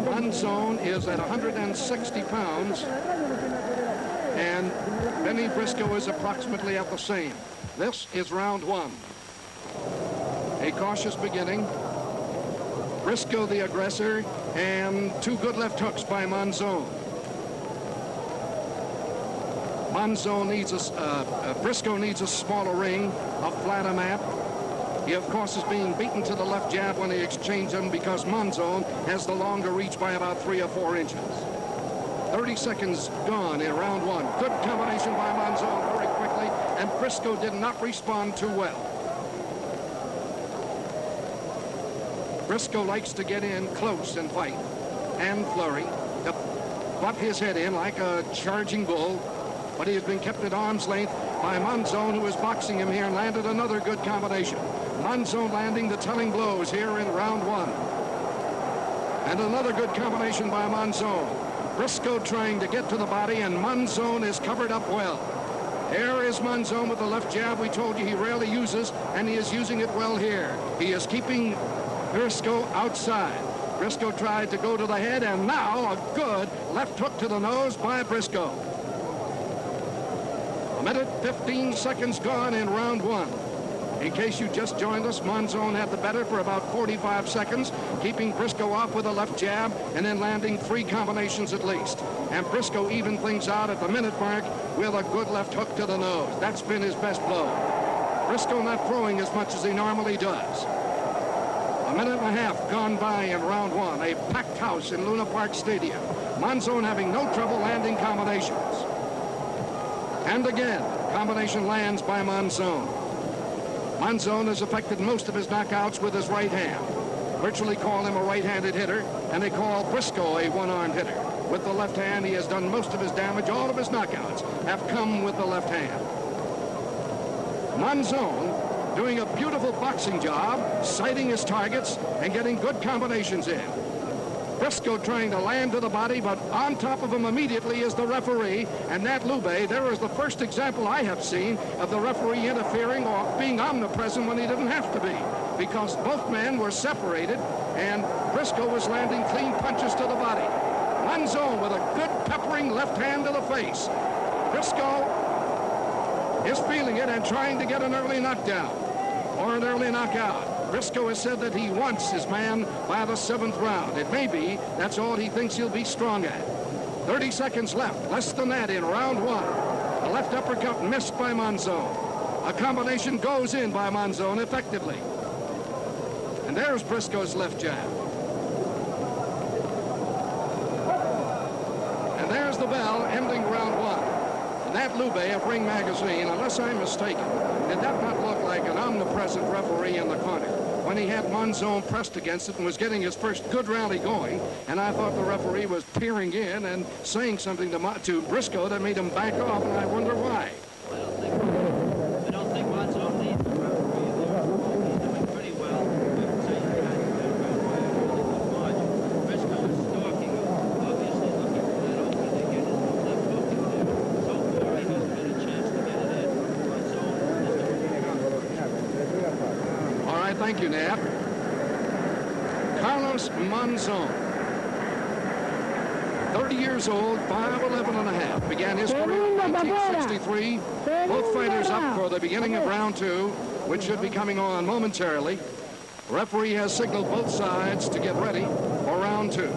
Monzon is at 160 pounds, and Bennie Briscoe is approximately at the same. This is round one. A cautious beginning. Briscoe the aggressor, and two good left hooks by Monzon. Briscoe needs a smaller ring, a flatter mat. He, of course, is being beaten to the left jab when he exchanges them because Monzon has the longer reach by about 3 or 4 inches. 30 seconds gone in round one. Good combination by Monzon very quickly, and Briscoe did not respond too well. Briscoe likes to get in close and fight and flurry, to butt his head in like a charging bull, but he has been kept at arm's length by Monzon, who is boxing him here, and landed another good combination. Monzon landing the telling blows here in round one. And another good combination by Monzon. Briscoe trying to get to the body, and Monzon is covered up well. Here is Monzon with the left jab we told you he rarely uses, and he is using it well here. He is keeping Briscoe outside. Briscoe tried to go to the head, and now a good left hook to the nose by Briscoe. 1:15 seconds gone in round one. In case you just joined us, Monzon had the better for about 45 seconds, keeping Briscoe off with a left jab and then landing 3 combinations at least. And Briscoe evened things out at the minute mark with a good left hook to the nose. That's been his best blow. Briscoe not throwing as much as he normally does. 1.5 minutes gone by in round one. A packed house in Luna Park Stadium. Monzon having no trouble landing combinations. And again, combination lands by Monzon. Monzon has affected most of his knockouts with his right hand. Virtually call him a right-handed hitter, and they call Briscoe a one-armed hitter. With the left hand, he has done most of his damage. All of his knockouts have come with the left hand. Monzon doing a beautiful boxing job, sighting his targets and getting good combinations in. Briscoe trying to land to the body, but on top of him immediately is the referee, and Nat Lube. There is the first example I have seen of the referee interfering or being omnipresent when he didn't have to be, because both men were separated, and Briscoe was landing clean punches to the body. Monzon with a good peppering left hand to the face. Briscoe is feeling it and trying to get an early knockdown or an early knockout. Briscoe has said that he wants his man by the 7th round. It may be that's all he thinks he'll be strong at. 30 seconds left, less than that in round one. A left uppercut missed by Monzon. A combination goes in by Monzon effectively. And there's Briscoe's left jab. And there's the bell ending round one. And that Lube of Ring Magazine, unless I'm mistaken, did that not look like an omnipresent referee in the corner when he had Monzon pressed against it and was getting his first good rally going, and I thought the referee was peering in and saying something to Briscoe that made him back off, and I wonder why. I don't think Monzon needs the referee there. He's doing pretty well. Briscoe is stalking him, obviously looking for that opening to get his left hook in there. So far, he hasn't had a chance to get it in. Monzon is doing All right, thank you, Nat. Carlos Monzon, 30 years old, 5'11 and a half. Began his career in 1963. Both fighters up for the beginning of round two, which should be coming on momentarily. Referee has signaled both sides to get ready for round two.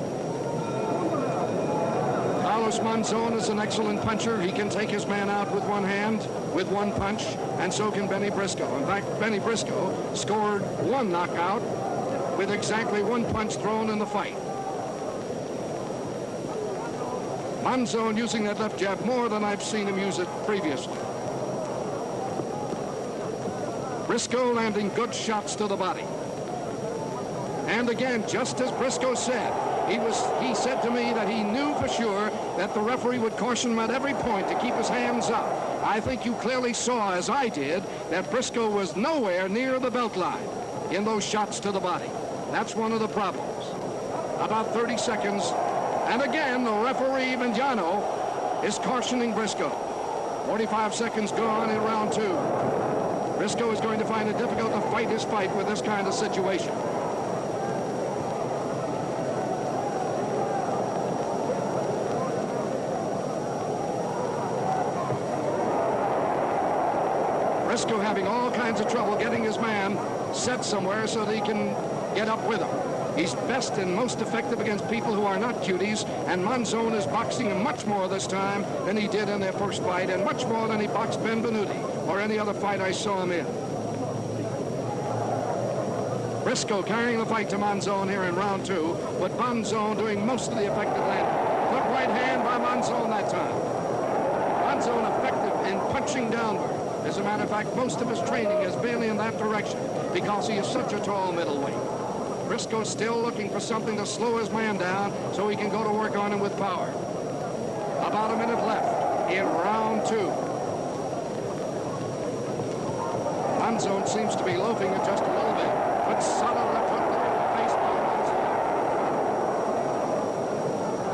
Carlos Monzon is an excellent puncher. He can take his man out with one hand, with one punch, and so can Bennie Briscoe. In fact, Bennie Briscoe scored one knockout with exactly one punch thrown in the fight. Monzon using that left jab more than I've seen him use it previously. Briscoe landing good shots to the body. And again, just as Briscoe said, he said to me that he knew for sure that the referee would caution him at every point to keep his hands up. I think you clearly saw, as I did, that Briscoe was nowhere near the belt line in those shots to the body. That's one of the problems. About 30 seconds, and again, the referee, Vignano, is cautioning Briscoe. 45 seconds gone in round two. Briscoe is going to find it difficult to fight his fight with this kind of situation. Briscoe having all kinds of trouble getting his man set somewhere so that he can get up with him. He's best and most effective against people who are not cuties, and Monzon is boxing him much more this time than he did in their first fight, and much more than he boxed Ben Benuti or any other fight I saw him in. Briscoe carrying the fight to Monzon here in round 2, but Monzon doing most of the effective landing. Good right hand by Monzon that time. Monzon effective in punching downward. As a matter of fact, most of his training has been in that direction because he is such a tall middleweight. Briscoe still looking for something to slow his man down so he can go to work on him with power. About a minute left in round 2. Monzon seems to be loafing it just a little bit, but solid left hook to the face by Monzon.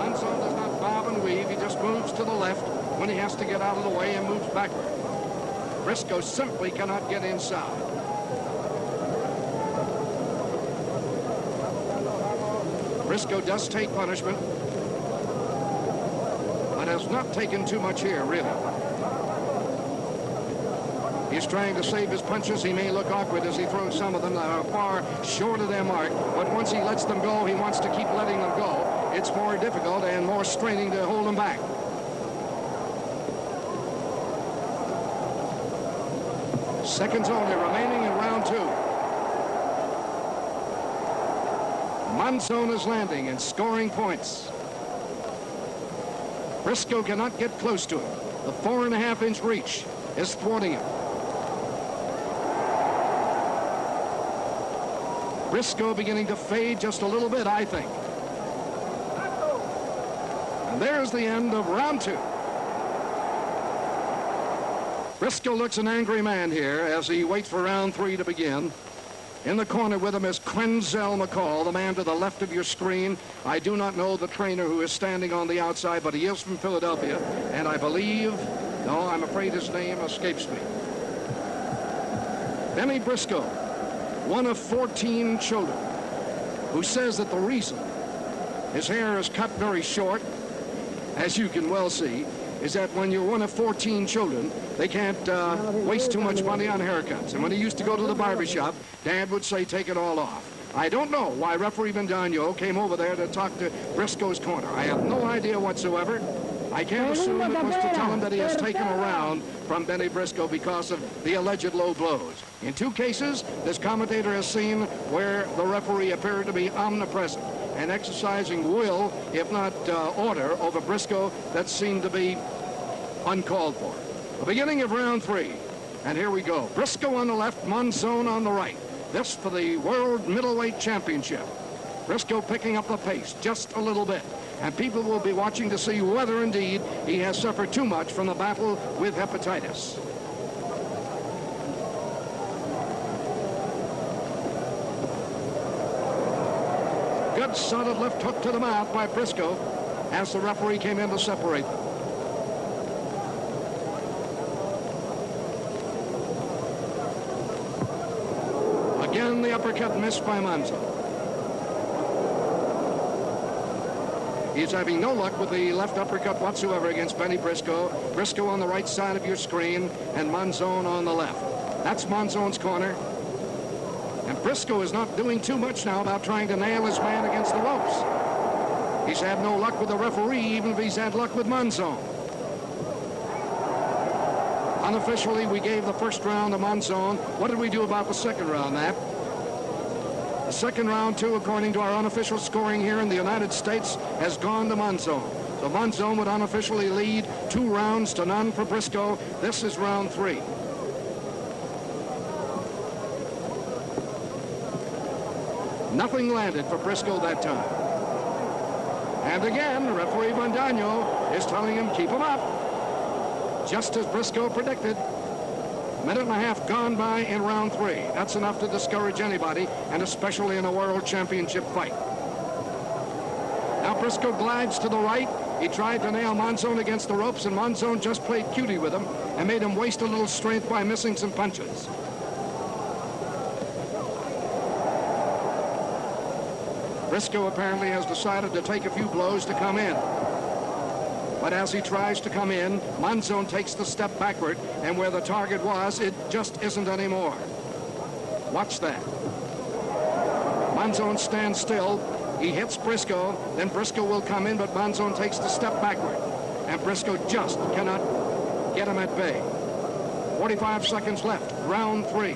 Monzon does not bob and weave. He just moves to the left when he has to get out of the way and moves backward. Briscoe simply cannot get inside. Briscoe does take punishment, but has not taken too much here, really. He's trying to save his punches. He may look awkward as he throws some of them that are far short of their mark, but once he lets them go, he wants to keep letting them go. It's more difficult and more straining to hold them back. Seconds only remaining in round 2. Monzon is landing and scoring points. Briscoe cannot get close to him. The 4.5-inch reach is thwarting him. Briscoe beginning to fade just a little bit, I think. And there's the end of round 2. Briscoe looks an angry man here as he waits for round 3 to begin. In the corner with him is Quenzel McCall, the man to the left of your screen. I do not know the trainer who is standing on the outside, but he is from Philadelphia, and I believe, no, I'm afraid his name escapes me. Bennie Briscoe, one of 14 children, who says that the reason his hair is cut very short, as you can well see, is that when you're one of 14 children, they can't waste too much money on haircuts. And when he used to go to the barbershop, Dad would say, take it all off. I don't know why referee Vendano came over there to talk to Briscoe's corner. I have no idea whatsoever. I can't assume it was to tell him that he has taken a round from Bennie Briscoe because of the alleged low blows. In 2 cases, this commentator has seen where the referee appeared to be omnipresent and exercising will, if not order, over Briscoe that seemed to be uncalled for. The beginning of round 3. And here we go. Briscoe on the left, Monzon on the right. This for the World Middleweight Championship. Briscoe picking up the pace just a little bit. And people will be watching to see whether indeed he has suffered too much from the battle with hepatitis. Good solid left hook to the mouth by Briscoe as the referee came in to separate them. Again, the uppercut missed by Monzon. He's having no luck with the left uppercut whatsoever against Bennie Briscoe. Briscoe on the right side of your screen and Monzon on the left. That's Monzon's corner. And Briscoe is not doing too much now about trying to nail his man against the ropes. He's had no luck with the referee, even if he's had luck with Monzon. Unofficially, we gave the first round to Monzon. What did we do about the second round, Matt? The second round, too, according to our unofficial scoring here in the United States, has gone to Monzon. So Monzon would unofficially lead 2 rounds to none for Briscoe. This is round 3. Nothing landed for Briscoe that time. And again, referee Vendano is telling him, keep him up. Just as Briscoe predicted. Minute and a half gone by in round 3. That's enough to discourage anybody, and especially in a world championship fight. Now Briscoe glides to the right. He tried to nail Monzon against the ropes, and Monzon just played cutie with him and made him waste a little strength by missing some punches. Briscoe apparently has decided to take a few blows to come in. But as he tries to come in, Monzon takes the step backward, and where the target was, it just isn't anymore. Watch that. Monzon stands still. He hits Briscoe, then Briscoe will come in, but Monzon takes the step backward, and Briscoe just cannot get him at bay. 45 seconds left, round 3.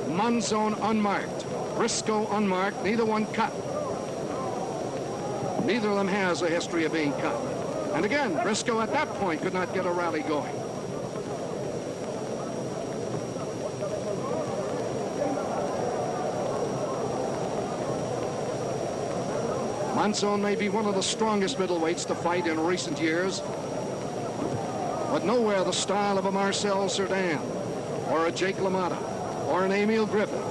Monzon unmarked, Briscoe unmarked, neither one cut. Neither of them has a history of being cut. And again, Briscoe at that point could not get a rally going. Monzon may be one of the strongest middleweights to fight in recent years, but nowhere the style of a Marcel Cerdan or a Jake LaMotta or an Emil Griffin.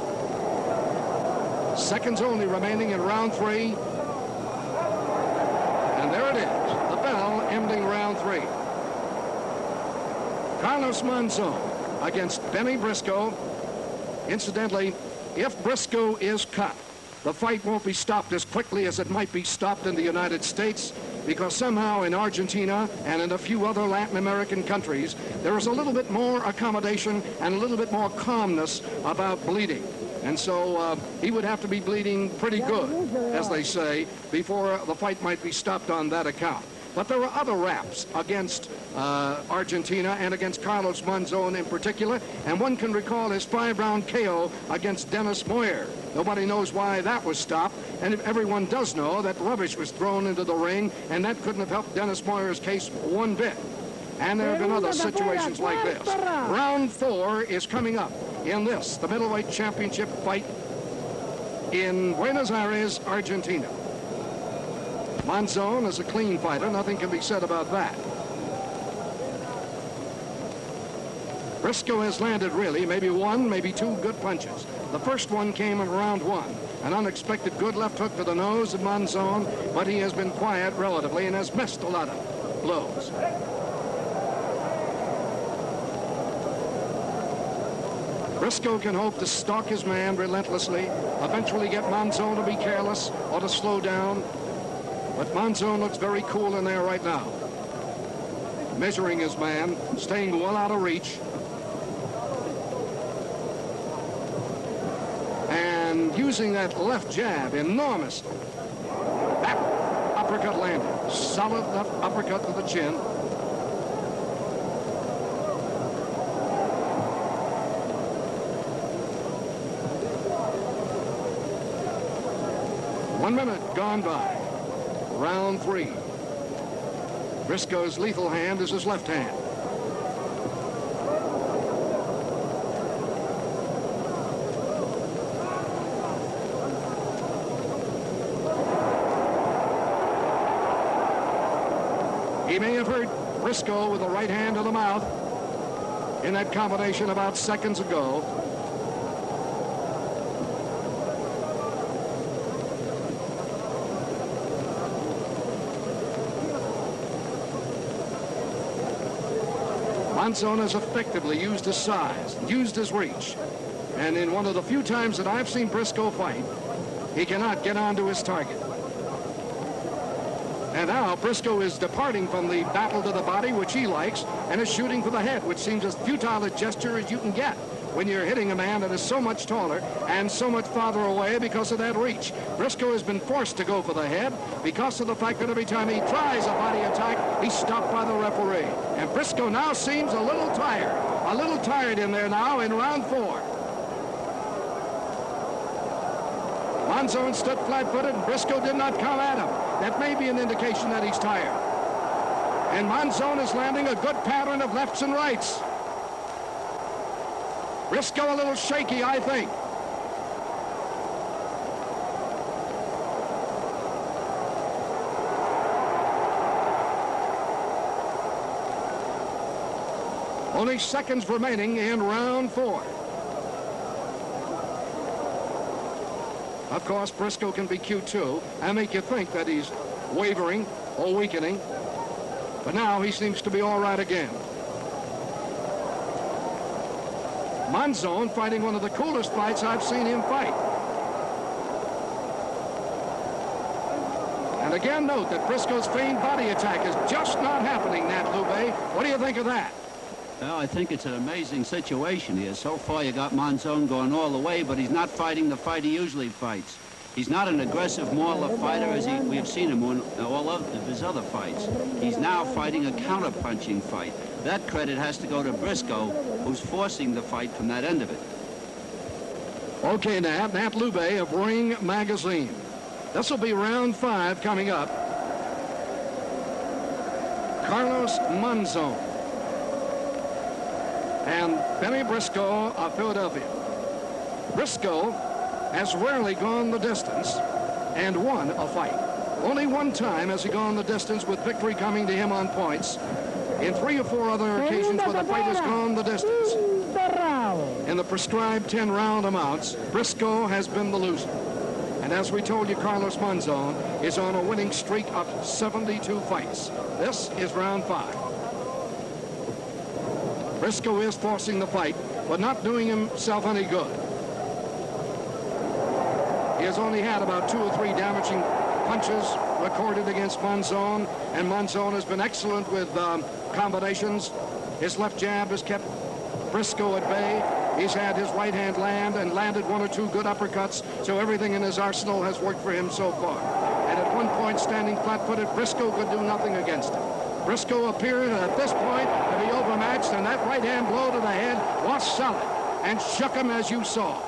Seconds only remaining in round 3. And there it is, the bell ending round 3. Carlos Monzon against Bennie Briscoe. Incidentally, if Briscoe is cut, the fight won't be stopped as quickly as it might be stopped in the United States, because somehow in Argentina and in a few other Latin American countries, there is a little bit more accommodation and a little bit more calmness about bleeding. And so he would have to be bleeding pretty good, as they say, before the fight might be stopped on that account. But there are other raps against Argentina and against Carlos Monzon in particular, and one can recall his 5-round KO against Dennis Moyer. Nobody knows why that was stopped, and everyone does know that rubbish was thrown into the ring, and that couldn't have helped Dennis Moyer's case one bit. And there have been other situations like this. Round 4 is coming up in this, the middleweight championship fight in Buenos Aires, Argentina. Monzon is a clean fighter. Nothing can be said about that. Briscoe has landed really maybe 1, maybe 2 good punches. The first one came in round 1. An unexpected good left hook to the nose of Monzon, but he has been quiet relatively and has missed a lot of blows. Briscoe can hope to stalk his man relentlessly, eventually get Monzon to be careless or to slow down. But Monzon looks very cool in there right now. Measuring his man, staying well out of reach. And using that left jab enormously. That uppercut landed. Solid left uppercut to the chin. One minute gone by. Round 3. Briscoe's lethal hand is his left hand. He may have hurt Briscoe with the right hand to the mouth in that combination about seconds ago. Monzon has effectively used his size, used his reach. And in one of the few times that I've seen Briscoe fight, he cannot get onto his target. And now Briscoe is departing from the battle to the body, which he likes, and is shooting for the head, which seems as futile a gesture as you can get when you're hitting a man that is so much taller and so much farther away because of that reach. Briscoe has been forced to go for the head because of the fact that every time he tries a body attack, he's stopped by the referee. And Briscoe now seems a little tired in there now in round 4. Monzon stood flat-footed, and Briscoe did not come at him. That may be an indication that he's tired. And Monzon is landing a good pattern of lefts and rights. Briscoe a little shaky, I think. Only seconds remaining in round 4. Of course, Briscoe can be cute too and make you think that he's wavering or weakening. But now he seems to be all right again. Monzon fighting one of the coolest fights I've seen him fight. And And again, note that Briscoe's feigned body attack is just not happening, Nat Lube. What do you think of that? Well, I think it's an amazing situation here. So far, you got Monzon going all the way, but he's not fighting the fight he usually fights. He's not an aggressive Mauler fighter as we have seen him in all of his other fights. He's now fighting a counter-punching fight. That credit has to go to Briscoe, who's forcing the fight from that end of it. Okay, Nat Lube of Ring Magazine. This will be round 5 coming up. Carlos Monzon and Bennie Briscoe of Philadelphia. Briscoe has rarely gone the distance and won a fight. Only one time has he gone the distance with victory coming to him on points. In 3 or 4 other occasions where the fight has gone the distance. In the prescribed 10-round amounts, Briscoe has been the loser. And as we told you, Carlos Monzon is on a winning streak of 72 fights. This is round 5. Briscoe is forcing the fight, but not doing himself any good. He has only had about 2 or 3 damaging punches recorded against Monzon, and Monzon has been excellent with combinations. His left jab has kept Briscoe at bay. He's had his right hand land and landed 1 or 2 good uppercuts, so everything in his arsenal has worked for him so far. And at one point, standing flat-footed, Briscoe could do nothing against him. Briscoe appeared at this point to be overmatched, and that right hand blow to the head was solid and shook him as you saw.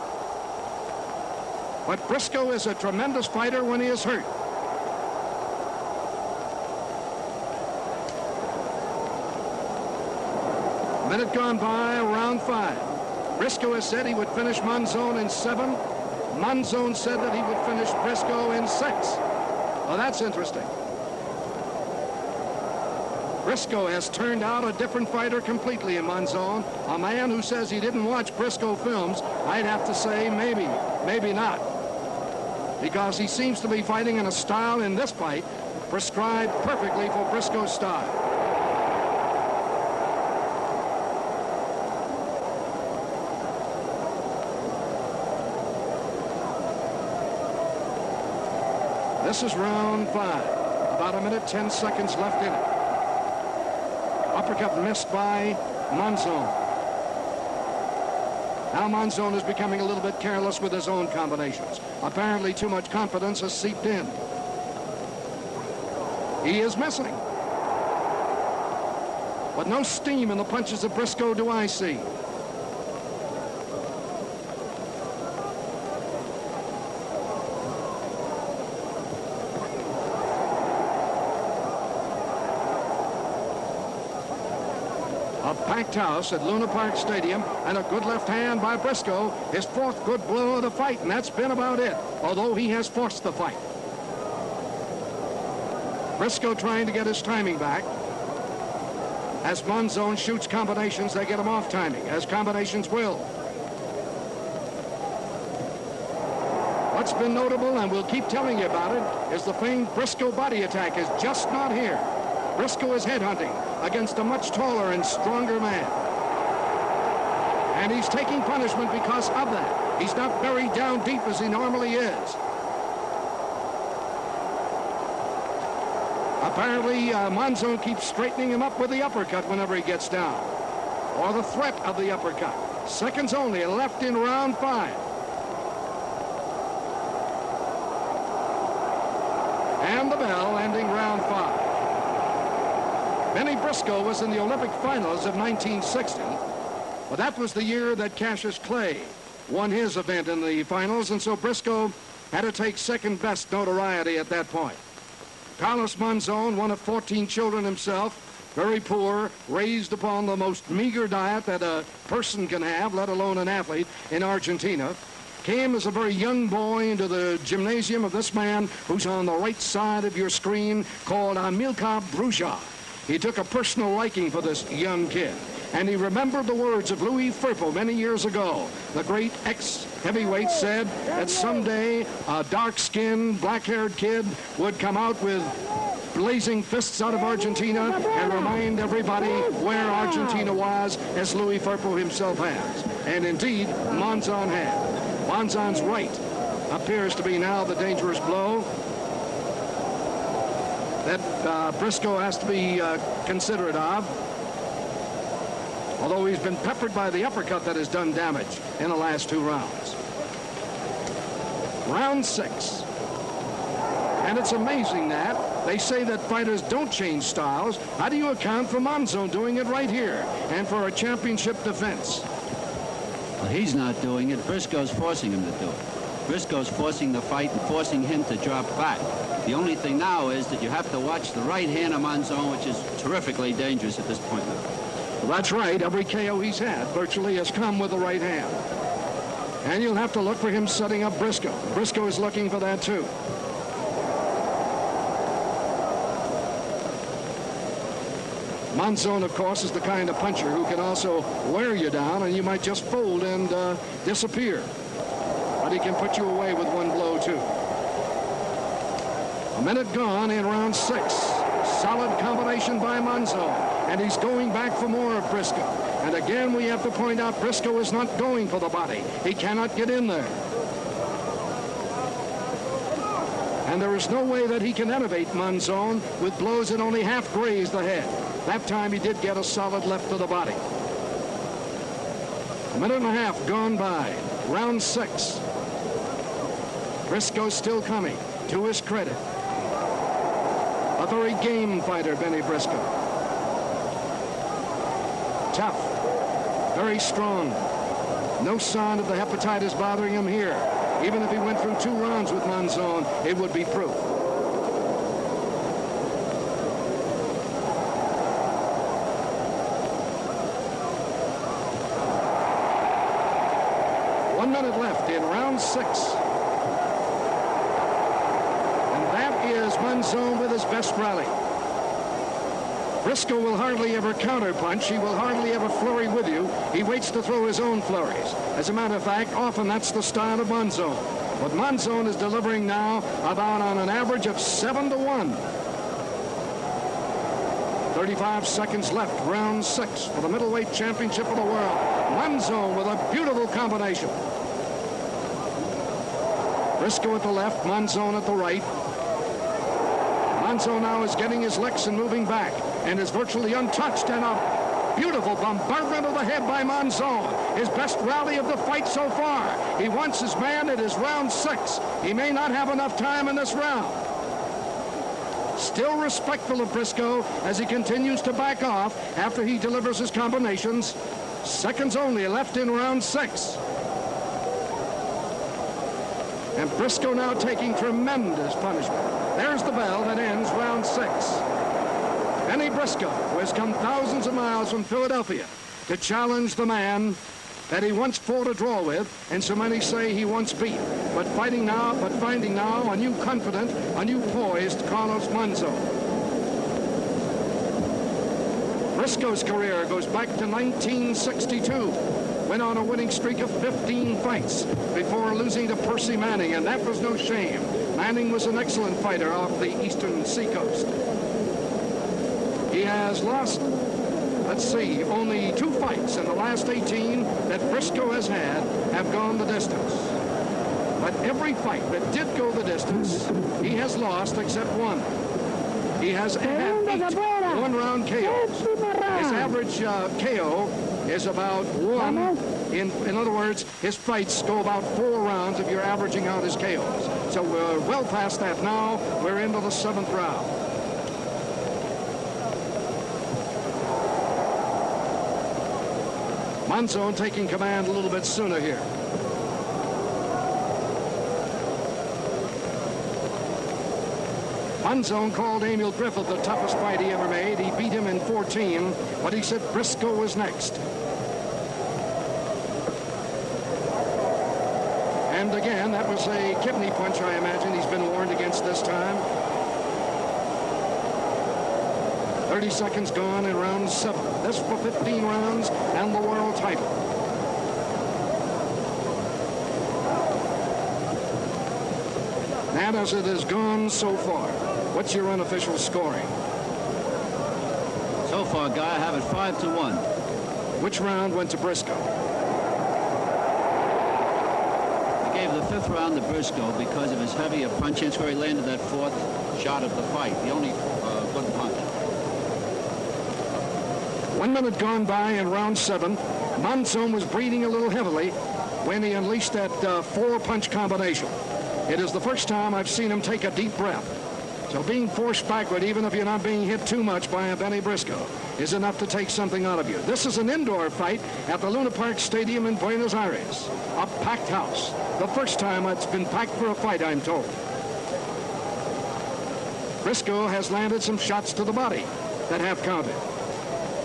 But Briscoe is a tremendous fighter when he is hurt. Minute gone by, round 5. Briscoe has said he would finish Monzon in 7. Monzon said that he would finish Briscoe in 6. Well, that's interesting. Briscoe has turned out a different fighter completely in Monzon. A man who says he didn't watch Briscoe films, I'd have to say maybe not. Because he seems to be fighting in a style in this fight prescribed perfectly for Briscoe's style. This is round 5. About 1 minute, 10 seconds left in it. Uppercut missed by Monzon. Now Monzon is becoming a little bit careless with his own combinations. Apparently too much confidence has seeped in. He is missing. But no steam in the punches of Briscoe do I see. Packed house at Luna Park Stadium, and a good left hand by Briscoe, his 4th good blow of the fight, and that's been about it, although he has forced the fight. Briscoe trying to get his timing back. As Monzon shoots combinations, they get him off timing, as combinations will. What's been notable, and we'll keep telling you about it, is the famed Briscoe body attack is just not here. Briscoe is headhunting against a much taller and stronger man. And he's taking punishment because of that. He's not buried down deep as he normally is. Apparently, Monzon keeps straightening him up with the uppercut whenever he gets down. Or the threat of the uppercut. Seconds only left in round 5. And the bell ending round 5. Bennie Briscoe was in the Olympic finals of 1960, but that was the year that Cassius Clay won his event in the finals, and so Briscoe had to take second best notoriety at that point. Carlos Monzon, one of 14 children himself, very poor, raised upon the most meager diet that a person can have, let alone an athlete, in Argentina, came as a very young boy into the gymnasium of this man who's on the right side of your screen, called Amilcar Bruja. He took a personal liking for this young kid, and he remembered the words of Louis Firpo many years ago. The great ex-heavyweight said that someday a dark-skinned, black-haired kid would come out with blazing fists out of Argentina and remind everybody where Argentina was, as Louis Firpo himself has. And indeed, Monzon had. Monzon's right appears to be now the dangerous blow. that Briscoe has to be considerate of. Although he's been peppered by the uppercut that has done damage in the last 2 rounds. Round 6. And it's amazing that they say that fighters don't change styles. How do you account for Monzon doing it right here and for a championship defense? Well, he's not doing it. Briscoe's forcing him to do it. Briscoe's forcing the fight and forcing him to drop back. The only thing now is that you have to watch the right hand of Monzon, which is terrifically dangerous at this point. Well, that's right. Every KO he's had virtually has come with the right hand. And you'll have to look for him setting up Briscoe. Briscoe is looking for that too. Monzon, of course, is the kind of puncher who can also wear you down and you might just fold and disappear. But he can put you away with one blow too. A minute gone in round 6. Solid combination by Monzon. And he's going back for more of Briscoe. And again, we have to point out Briscoe is not going for the body. He cannot get in there. And there is no way that he can elevate Monzon with blows that only half graze the head. That time he did get a solid left to the body. A minute and a half gone by. Round 6. Briscoe still coming, to his credit. A very game fighter, Bennie Briscoe. Tough, very strong. No sign of the hepatitis bothering him here. Even if he went through 2 rounds with Monzon, it would be proof. One minute left in round 6. And that is Monzon with his best rally. Briscoe will hardly ever counterpunch. He will hardly ever flurry with you. He waits to throw his own flurries. As a matter of fact, often that's the style of Monzon. But Monzon is delivering now about on an average of 7-1. 35 seconds left, round 6 for the middleweight championship of the world. Monzon with a beautiful combination. Briscoe at the left, Monzon at the right. Monzon now is getting his licks and moving back and is virtually untouched, and a beautiful bombardment of the head by Monzon. His best rally of the fight so far. He wants his man. It is round 6. He may not have enough time in this round. Still respectful of Briscoe as he continues to back off after he delivers his combinations. Seconds only left in round 6. And Briscoe now taking tremendous punishment. There's the bell that ends round 6. Bennie Briscoe, who has come thousands of miles from Philadelphia to challenge the man that he once fought a draw with, and so many say he once beat. But finding now a new confident, a new poised Carlos Monzon. Briscoe's career goes back to 1962. Went on a winning streak of 15 fights before losing to Percy Manning, and that was no shame. Manning was an excellent fighter off the eastern seacoast. He has lost, let's see, only 2 fights in the last 18 that Briscoe has had have gone the distance. But every fight that did go the distance, he has lost except one. He has had 8 one-round KOs. His average KO is about 1. In other words, his fights go about 4 rounds if you're averaging out his KOs. So we're well past that now. We're into the 7th round. Monzon taking command a little bit sooner here. Monzon called Emil Griffith the toughest fight he ever made. He beat him in 14, but he said Briscoe was next. And again, that was a kidney punch, I imagine. He's been warned against this time. 30 seconds gone in round 7. This for 15 rounds and the world title. And as it has gone so far, what's your unofficial scoring? So far, Guy, I have it 5-1. Which round went to Briscoe? I gave gave the fifth round to Briscoe because of his heavier punch. That's where he landed that fourth shot of the fight, the only good punch. 1 minute gone by in round 7. Monzon was breathing a little heavily when he unleashed that four-punch combination. It is the first time I've seen him take a deep breath. So being forced backward, even if you're not being hit too much by a Bennie Briscoe, is enough to take something out of you. This is an indoor fight at the Luna Park Stadium in Buenos Aires. A packed house. The first time it's been packed for a fight, I'm told. Briscoe has landed some shots to the body that have counted.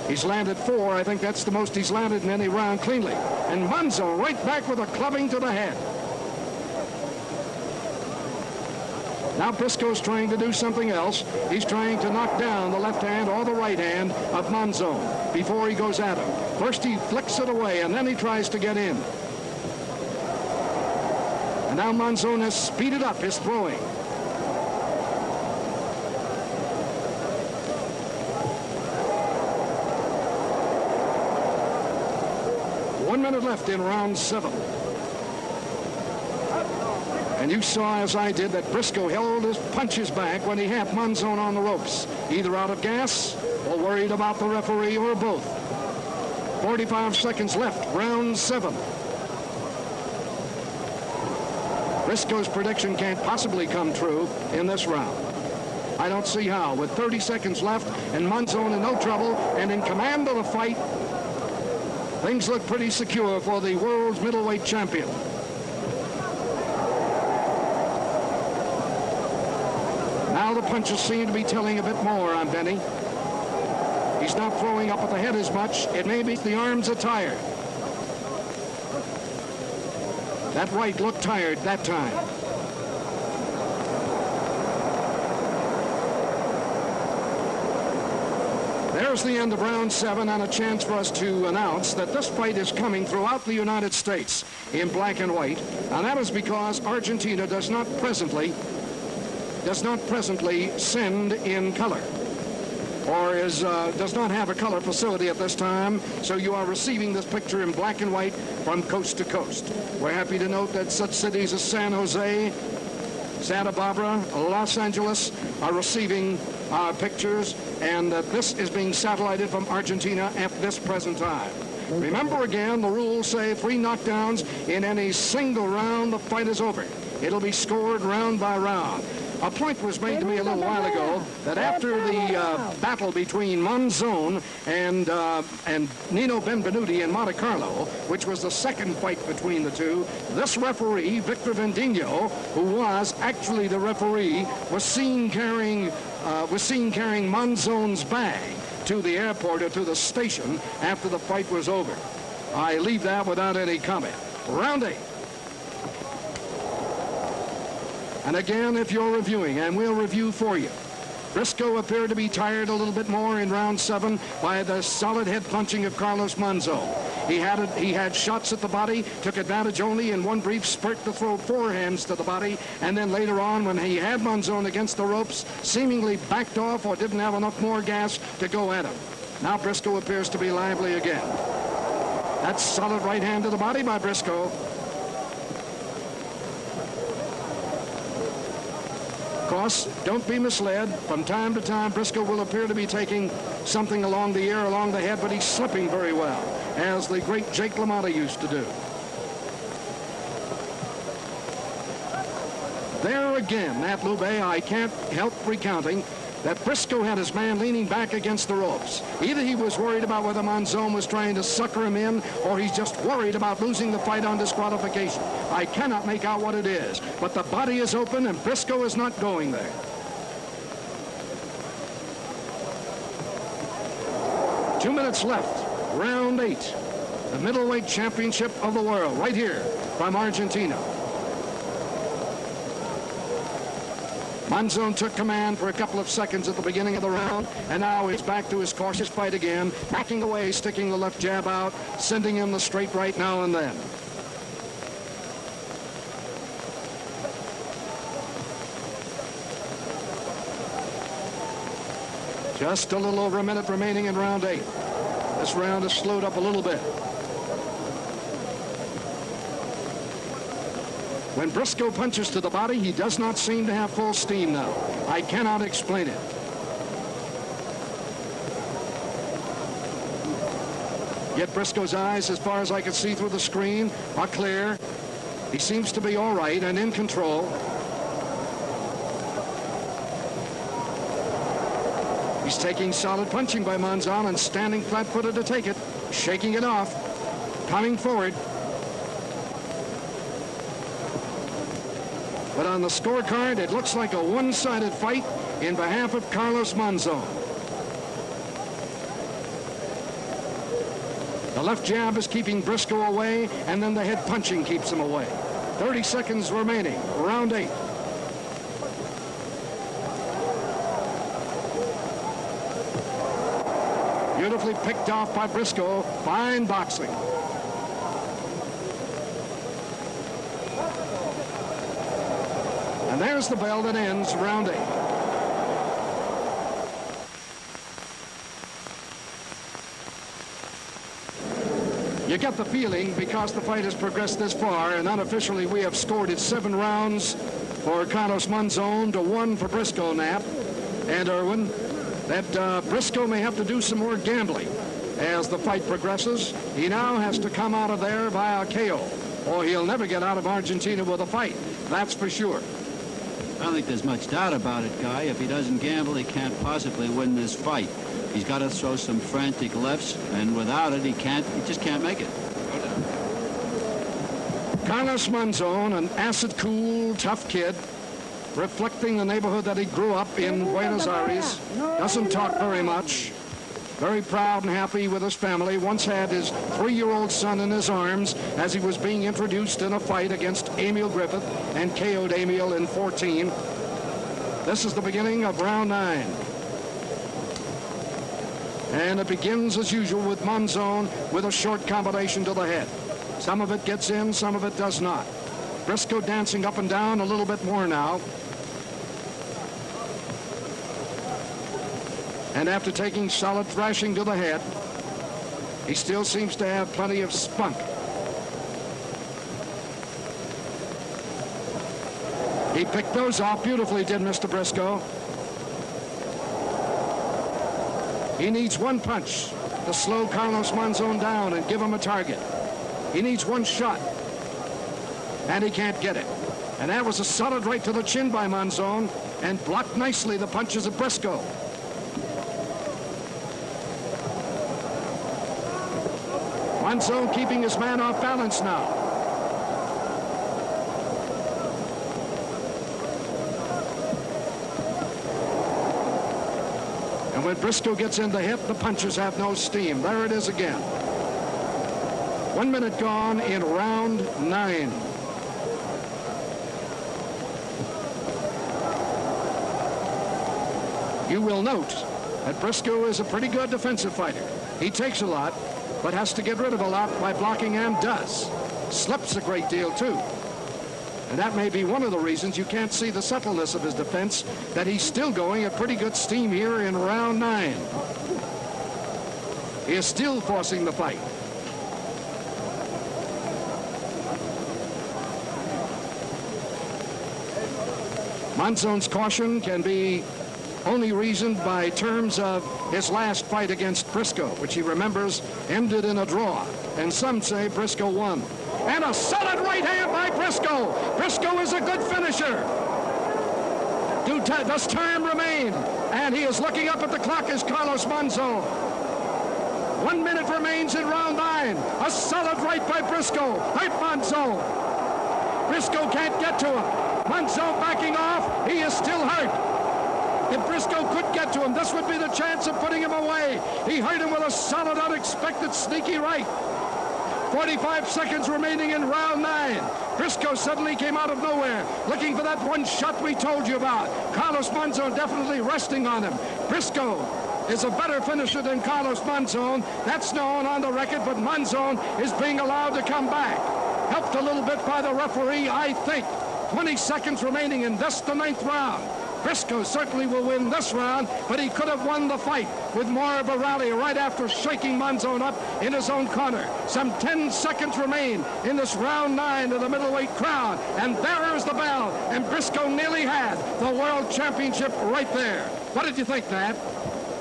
He's landed 4. I think that's the most he's landed in any round cleanly. And Monzon right back with a clubbing to the head. Now Briscoe's trying to do something else. He's trying to knock down the left hand or the right hand of Monzon before he goes at him. First he flicks it away, and then he tries to get in. And now Monzon has speeded up his throwing. One minute left in round 7. And you saw, as I did, that Briscoe held his punches back when he had Monzon on the ropes, either out of gas or worried about the referee or both. 45 seconds left, round 7. Briscoe's prediction can't possibly come true in this round. I don't see how. With 30 seconds left and Monzon in no trouble and in command of the fight, things look pretty secure for the world's middleweight champion. Now the punches seem to be telling a bit more on Bennie. He's not throwing up at the head as much. It may be the arms are tired. That right looked tired that time. There's the end of round 7 and a chance for us to announce that this fight is coming throughout the United States in black and white, and that is because Argentina does not presently send in color, or does not have a color facility at this time, so you are receiving this picture in black and white from coast to coast. We're happy to note that such cities as San Jose, Santa Barbara, Los Angeles are receiving our pictures, and that this is being satellited from Argentina at this present time. Remember again, the rules say 3 knockdowns in any single round, the fight is over. It'll be scored round by round. A point was made to me a little while ago that after the battle between Monzon and Nino Benvenuti in Monte Carlo, which was the second fight between the two, this referee, Victor Vendino, who was actually the referee, was seen carrying Monzon's bag to the airport or to the station after the fight was over. I leave that without any comment. Round 8. And again, if you're reviewing, and we'll review for you, Briscoe appeared to be tired a little bit more in round 7 by the solid head punching of Carlos Monzon. He had shots at the body, took advantage only in one brief spurt to throw forehands to the body, and then later on, when he had Monzon against the ropes, seemingly backed off or didn't have enough more gas to go at him. Now Briscoe appears to be lively again. That's solid right hand to the body by Briscoe. Of course, don't be misled. From time to time, Briscoe will appear to be taking something along the ear, along the head, but he's slipping very well, as the great Jake LaMotta used to do. There again, Nat Lube, I can't help recounting that Briscoe had his man leaning back against the ropes. Either he was worried about whether Monzon was trying to sucker him in, or he's just worried about losing the fight on disqualification. I cannot make out what it is, but the body is open and Briscoe is not going there. Two minutes left, round 8. The middleweight championship of the world, right here from Argentina. Monzon took command for a couple of seconds at the beginning of the round, and now he's back to his cautious fight again, backing away, sticking the left jab out, sending him the straight right now and then. Just a little over a minute remaining in round 8. This round has slowed up a little bit. When Briscoe punches to the body, he does not seem to have full steam now. I cannot explain it. Yet Briscoe's eyes, as far as I can see through the screen, are clear. He seems to be all right and in control. He's taking solid punching by Monzon and standing flat-footed to take it, shaking it off, coming forward. But on the scorecard, it looks like a one-sided fight in behalf of Carlos Monzon. The left jab is keeping Briscoe away, and then the head punching keeps him away. 30 seconds remaining, round 8. Beautifully picked off by Briscoe. Fine boxing. And there's the bell that ends round 8. You get the feeling, because the fight has progressed this far, and unofficially we have scored it 7 rounds for Carlos Monzon to 1 for Briscoe, Knapp and Irwin, that Briscoe may have to do some more gambling as the fight progresses. He now has to come out of there via KO, or he'll never get out of Argentina with a fight. That's for sure. I don't think there's much doubt about it, Guy. If he doesn't gamble, he can't possibly win this fight. He's got to throw some frantic lefts, and without it, he just can't make it. Carlos Monzon, an acid-cool, tough kid, reflecting the neighborhood that he grew up in, Buenos Aires, doesn't talk very much, very proud and happy with his family. Once had his 3-year-old son in his arms as he was being introduced in a fight against Emil Griffith and KO'd Emil in 14. This is the beginning of round 9. And it begins, as usual, with Monzon with a short combination to the head. Some of it gets in, some of it does not. Briscoe dancing up and down a little bit more now. And after taking solid thrashing to the head, he still seems to have plenty of spunk. He picked those off beautifully, did Mr. Briscoe. He needs one punch to slow Carlos Monzon down and give him a target. He needs one shot, and he can't get it. And that was a solid right to the chin by Monzon, and blocked nicely the punches of Briscoe. Monzon keeping his man off balance now. And when Briscoe gets in the hip, the punches have no steam. There it is again. 1 minute gone in round 9. You will note that Briscoe is a pretty good defensive fighter. He takes a lot, but has to get rid of a lot by blocking, and does. Slips a great deal, too. And that may be one of the reasons you can't see the subtleness of his defense, that he's still going at pretty good steam here in round 9. He is still forcing the fight. Monzon's caution can be only reasoned by terms of his last fight against Briscoe, which he remembers ended in a draw. And some say Briscoe won. And a solid right hand by Briscoe. Briscoe is a good finisher. Does time remain? And he is looking up at the clock as Carlos Monzon. 1 minute remains in round 9. A solid right by Briscoe. Right, Monzon. Briscoe can't get to him. Monzon backing off. He is still hurt. If Briscoe could get to him, this would be the chance of putting him away. He hurt him with a solid, unexpected, sneaky right. 45 seconds remaining in round 9. Briscoe suddenly came out of nowhere, looking for that one shot we told you about. Carlos Monzon definitely resting on him. Briscoe is a better finisher than Carlos Monzon. That's known on the record, but Monzon is being allowed to come back. Helped a little bit by the referee, I think. 20 seconds remaining in this, the 9th round. Briscoe certainly will win this round, but he could have won the fight with more of a rally right after shaking Monzon up in his own corner. Some 10 seconds remain in this round 9 of the middleweight crown, and there is the bell, and Briscoe nearly had the world championship right there. What did you think, Nat?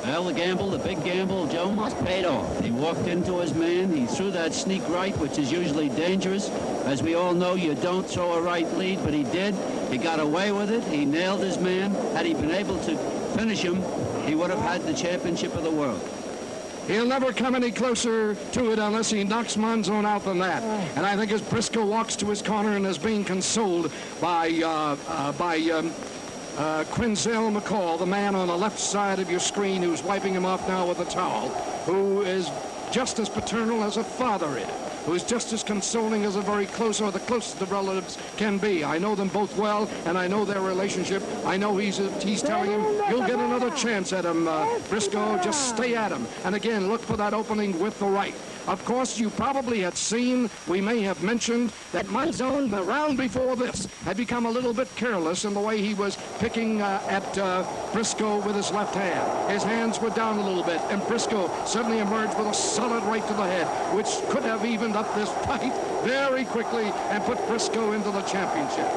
Well, the gamble, the big gamble, Joe, must paid off. He walked into his man. He threw that sneak right, which is usually dangerous. As we all know, you don't throw a right lead, but he did. He got away with it. He nailed his man. Had he been able to finish him, he would have had the championship of the world. He'll never come any closer to it unless he knocks Monzon out than that. And I think as Briscoe walks to his corner and is being consoled by Quinzel McCall, the man on the left side of your screen who's wiping him off now with a towel, who is just as paternal as a father is, who is just as consoling as a very close or the closest of relatives can be. I know them both well, and I know their relationship. I know he's telling him, you'll get another chance at him, Briscoe, just stay at him. And again, look for that opening with the right. Of course, you probably had seen, we may have mentioned, that Monzon, the round before this, had become a little bit careless in the way he was picking at Briscoe with his left hand. His hands were down a little bit, and Briscoe suddenly emerged with a solid right to the head, which could have evened up this fight very quickly and put Briscoe into the championship.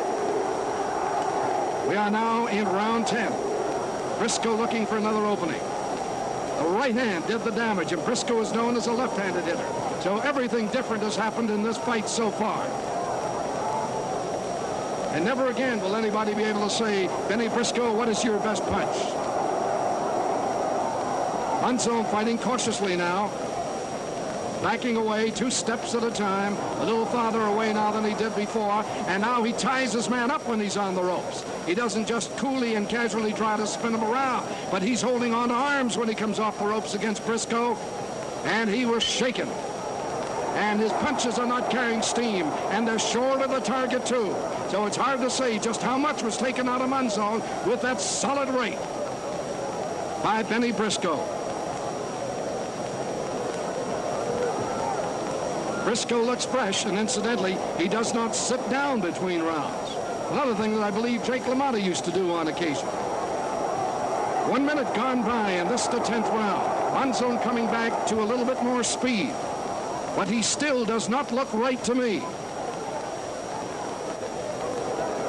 We are now in round 10. Briscoe looking for another opening. The right hand did the damage, and Briscoe is known as a left-handed hitter. So everything different has happened in this fight so far. And never again will anybody be able to say, Bennie Briscoe, what is your best punch? Monzon fighting cautiously now, backing away 2 steps at a time, a little farther away now than he did before, and now he ties his man up when he's on the ropes. He doesn't just coolly and casually try to spin him around, but he's holding on to arms when he comes off the ropes against Briscoe, and he was shaken. And his punches are not carrying steam, and they're short of the target too. So it's hard to say just how much was taken out of Monzon with that solid right by Bennie Briscoe. Briscoe looks fresh, and incidentally, he does not sit down between rounds. Another thing that I believe Jake LaMotta used to do on occasion. 1 minute gone by, and this is the 10th round. Monzon coming back to a little bit more speed, but he still does not look right to me.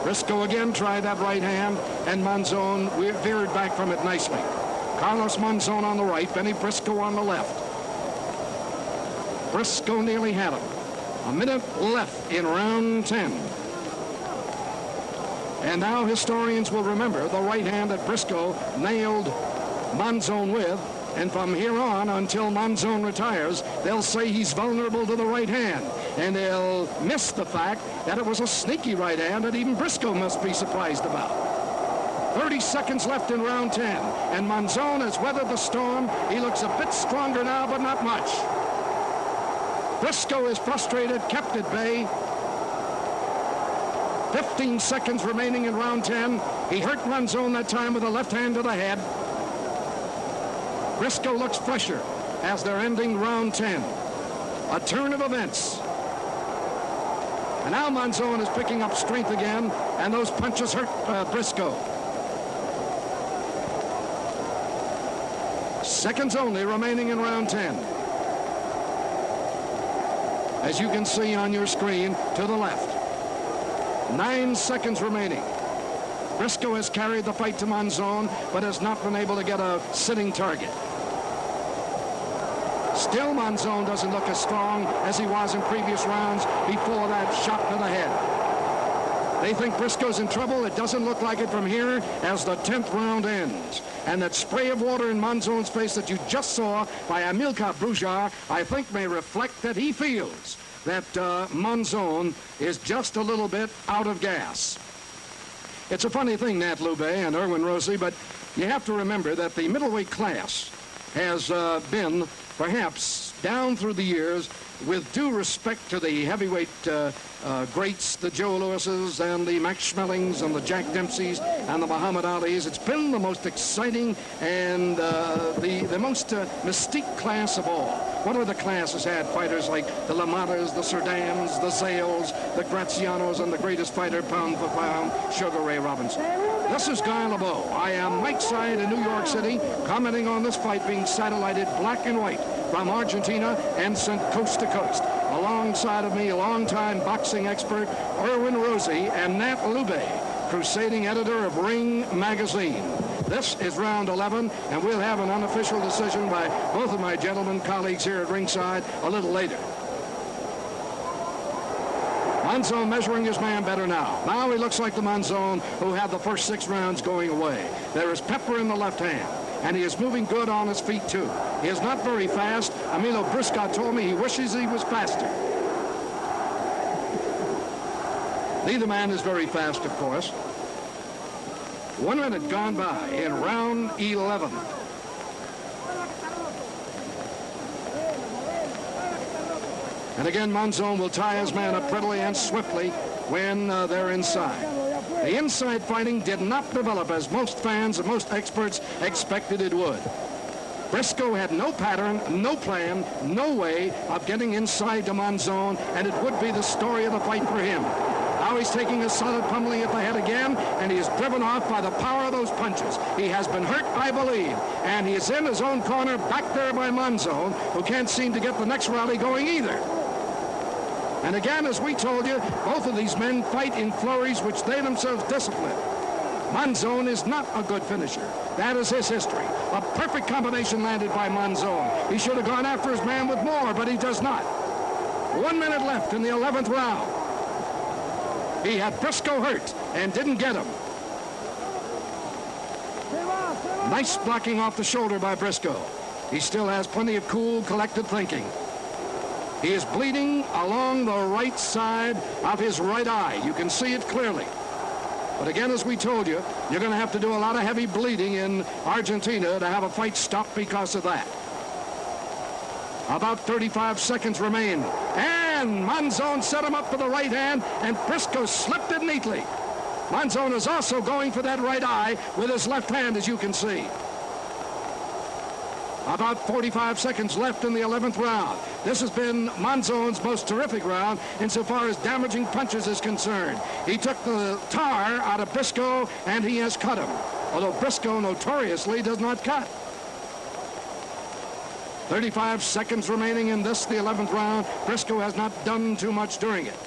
Briscoe again tried that right hand, and Monzon veered back from it nicely. Carlos Monzon on the right, Bennie Briscoe on the left. Briscoe nearly had him. A minute left in round 10. And now historians will remember the right hand that Briscoe nailed Monzon with. And from here on, until Monzon retires, they'll say he's vulnerable to the right hand. And they'll miss the fact that it was a sneaky right hand that even Briscoe must be surprised about. 30 seconds left in round 10. And Monzon has weathered the storm. He looks a bit stronger now, but not much. Briscoe is frustrated, kept at bay. 15 seconds remaining in round 10. He hurt Monzon that time with a left hand to the head. Briscoe looks fresher as they're ending round 10. A turn of events. And now Monzon is picking up strength again, and those punches hurt Briscoe. Seconds only remaining in round 10. As you can see on your screen to the left. 9 seconds remaining. Briscoe has carried the fight to Monzon, but has not been able to get a sitting target. Still, Monzon doesn't look as strong as he was in previous rounds before that shot to the head. They think Briscoe's in trouble. It doesn't look like it from here as the 10th round ends. And that spray of water in Monzon's face that you just saw by Amilcar Brujar, I think may reflect that he feels that Monzon is just a little bit out of gas. It's a funny thing, Nat Lube and Erwin Rosie, but you have to remember that the middleweight class has been perhaps down through the years, with due respect to the heavyweight greats, the Joe Lewises and the Max Schmelings and the Jack Dempseys and the Muhammad Alis. It's been the most exciting and the most mystique class of all. What other classes had fighters like the Lamadas, the Serdans, the Zales, the Grazianos, and the greatest fighter pound for pound, Sugar Ray Robinson? This is Guy LeBeau. I am Mike Side in New York City, commenting on this fight being satellited black and white from Argentina and sent coast to coast. Alongside of me, longtime boxing expert Erwin Rosie and Nat Lube, crusading editor of Ring Magazine. This is round 11, and we'll have an unofficial decision by both of my gentlemen colleagues here at ringside a little later. Monzon measuring his man better now. Now he looks like the Monzon who had the first 6 rounds going away. There is pepper in the left hand, and he is moving good on his feet, too. He is not very fast. Bennie Briscoe told me he wishes he was faster. Neither man is very fast, of course. 1 minute gone by in round 11. And again, Monzon will tie his man up prettily and swiftly when they're inside. The inside fighting did not develop as most fans and most experts expected it would. Briscoe had no pattern, no plan, no way of getting inside to Monzon, and it would be the story of the fight for him. Now he's taking a solid pummeling at the head again, and he is driven off by the power of those punches. He has been hurt, I believe, and he is in his own corner back there by Monzon, who can't seem to get the next rally going either. And again, as we told you, both of these men fight in flurries which they themselves discipline. Monzon is not a good finisher. That is his history. A perfect combination landed by Monzon. He should have gone after his man with more, but he does not. 1 minute left in the 11th round. He had Briscoe hurt and didn't get him. Nice blocking off the shoulder by Briscoe. He still has plenty of cool, collected thinking. He is bleeding along the right side of his right eye. You can see it clearly. But again, as we told you, you're going to have to do a lot of heavy bleeding in Argentina to have a fight stopped because of that. About 35 seconds remain. And Monzon set him up for the right hand, and Briscoe slipped it neatly. Monzon is also going for that right eye with his left hand, as you can see. About 45 seconds left in the 11th round. This has been Monzon's most terrific round insofar as damaging punches is concerned. He took the tar out of Briscoe, and he has cut him, although Briscoe notoriously does not cut. 35 seconds remaining in this, the 11th round. Briscoe has not done too much during it.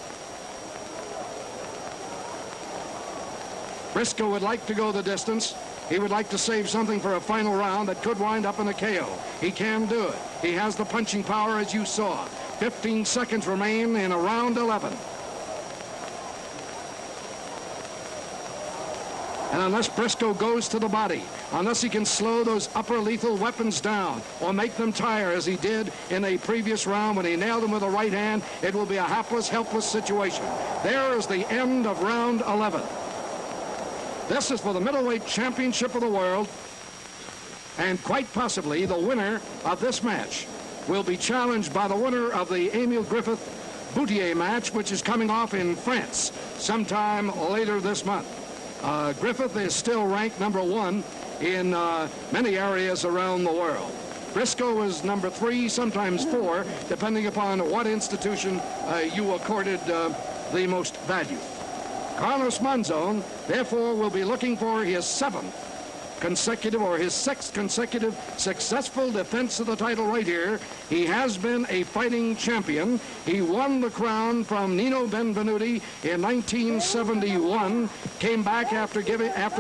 Briscoe would like to go the distance. He would like to save something for a final round that could wind up in a KO. He can do it. He has the punching power, as you saw. 15 seconds remain in a round 11. And unless Briscoe goes to the body, unless he can slow those upper lethal weapons down or make them tire as he did in a previous round when he nailed them with a right hand, it will be a hapless, helpless situation. There is the end of round 11. This is for the middleweight championship of the world, and quite possibly the winner of this match will be challenged by the winner of the Emile Griffith-Boutier match, which is coming off in France sometime later this month. Griffith is still ranked #1 in many areas around the world. Briscoe is number 3, sometimes 4, depending upon what institution you accorded the most value. Carlos Monzon, therefore, will be looking for his 7th consecutive or his 6th consecutive successful defense of the title right here. He has been a fighting champion. He won the crown from Nino Benvenuti in 1971, came back after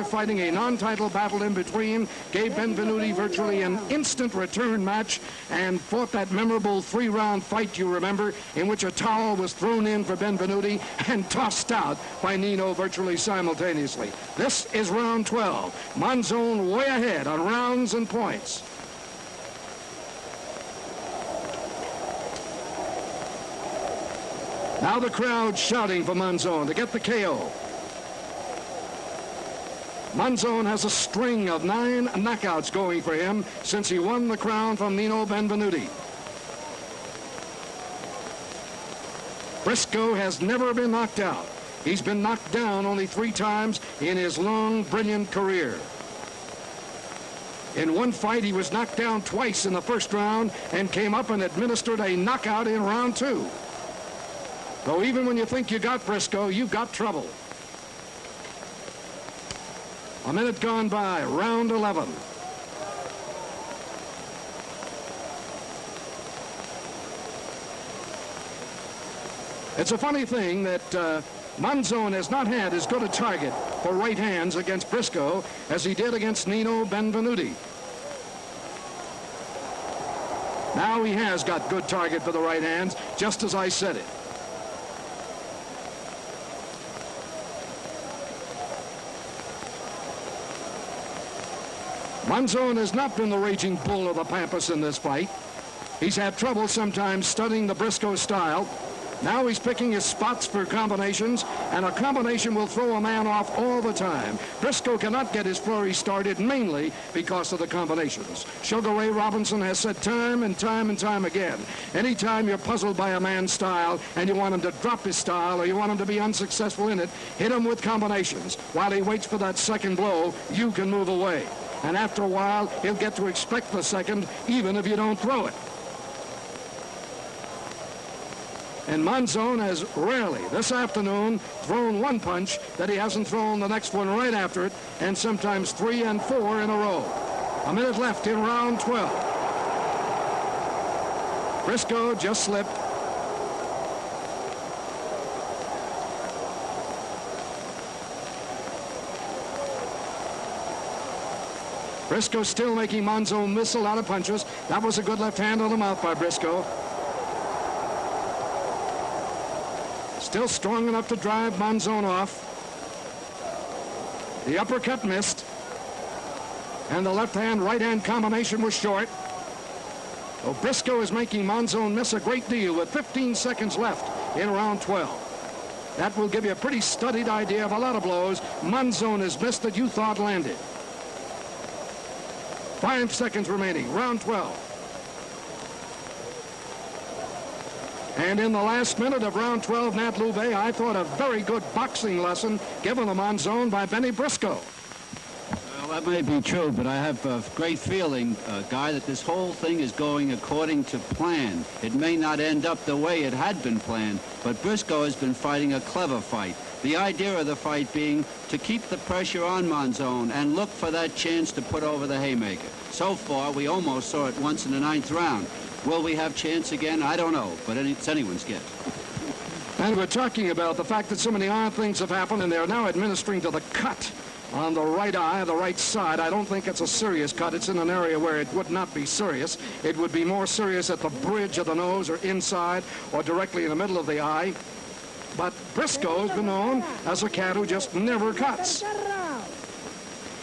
fighting a non-title battle in between, gave Benvenuti virtually an instant return match, and fought that memorable 3-round fight, you remember, in which a towel was thrown in for Benvenuti and tossed out by Nino virtually simultaneously. This is round 12. Monzon way ahead on rounds and points. Now the crowd shouting for Monzon to get the KO. Monzon has a string of 9 knockouts going for him since he won the crown from Nino Benvenuti. Briscoe has never been knocked out. He's been knocked down only 3 times in his long, brilliant career. In one fight, he was knocked down twice in the first round and came up and administered a knockout in round 2. So even when you think you got Briscoe, you've got trouble. A minute gone by, round 11. It's a funny thing that Monzon has not had as good a target for right hands against Briscoe as he did against Nino Benvenuti. Now he has got good target for the right hands, just as I said it. Monzon has not been the raging bull of the Pampas in this fight. He's had trouble sometimes studying the Briscoe style. Now he's picking his spots for combinations, and a combination will throw a man off all the time. Briscoe cannot get his flurry started mainly because of the combinations. Sugar Ray Robinson has said time and time and time again, anytime you're puzzled by a man's style and you want him to drop his style or you want him to be unsuccessful in it, hit him with combinations. While he waits for that second blow, you can move away. And after a while, he'll get to expect the second, even if you don't throw it. And Monzon has rarely, this afternoon, thrown one punch that he hasn't thrown the next one right after it, and sometimes 3 and 4 in a row. A minute left in round 12. Briscoe just slipped. Briscoe still making Monzon miss a lot of punches. That was a good left hand on the mouth by Briscoe. Still strong enough to drive Monzon off. The uppercut missed. And the left-hand, right-hand combination was short. So Briscoe is making Monzon miss a great deal with 15 seconds left in round 12. That will give you a pretty studied idea of a lot of blows Monzon has missed that you thought landed. 5 seconds remaining, round 12. And in the last minute of round 12, Nat Louvet, I thought a very good boxing lesson given to Monzon by Bennie Briscoe. Well, that may be true, but I have a great feeling, Guy, that this whole thing is going according to plan. It may not end up the way it had been planned, but Briscoe has been fighting a clever fight. The idea of the fight being to keep the pressure on Monzon and look for that chance to put over the haymaker. So far, we almost saw it once in the 9th round. Will we have chance again? I don't know, but it's anyone's guess. And we're talking about the fact that so many odd things have happened, and they're now administering to the cut on the right eye, the right side. I don't think it's a serious cut. It's in an area where it would not be serious. It would be more serious at the bridge of the nose or inside or directly in the middle of the eye. But Briscoe has been known as a cat who just never cuts.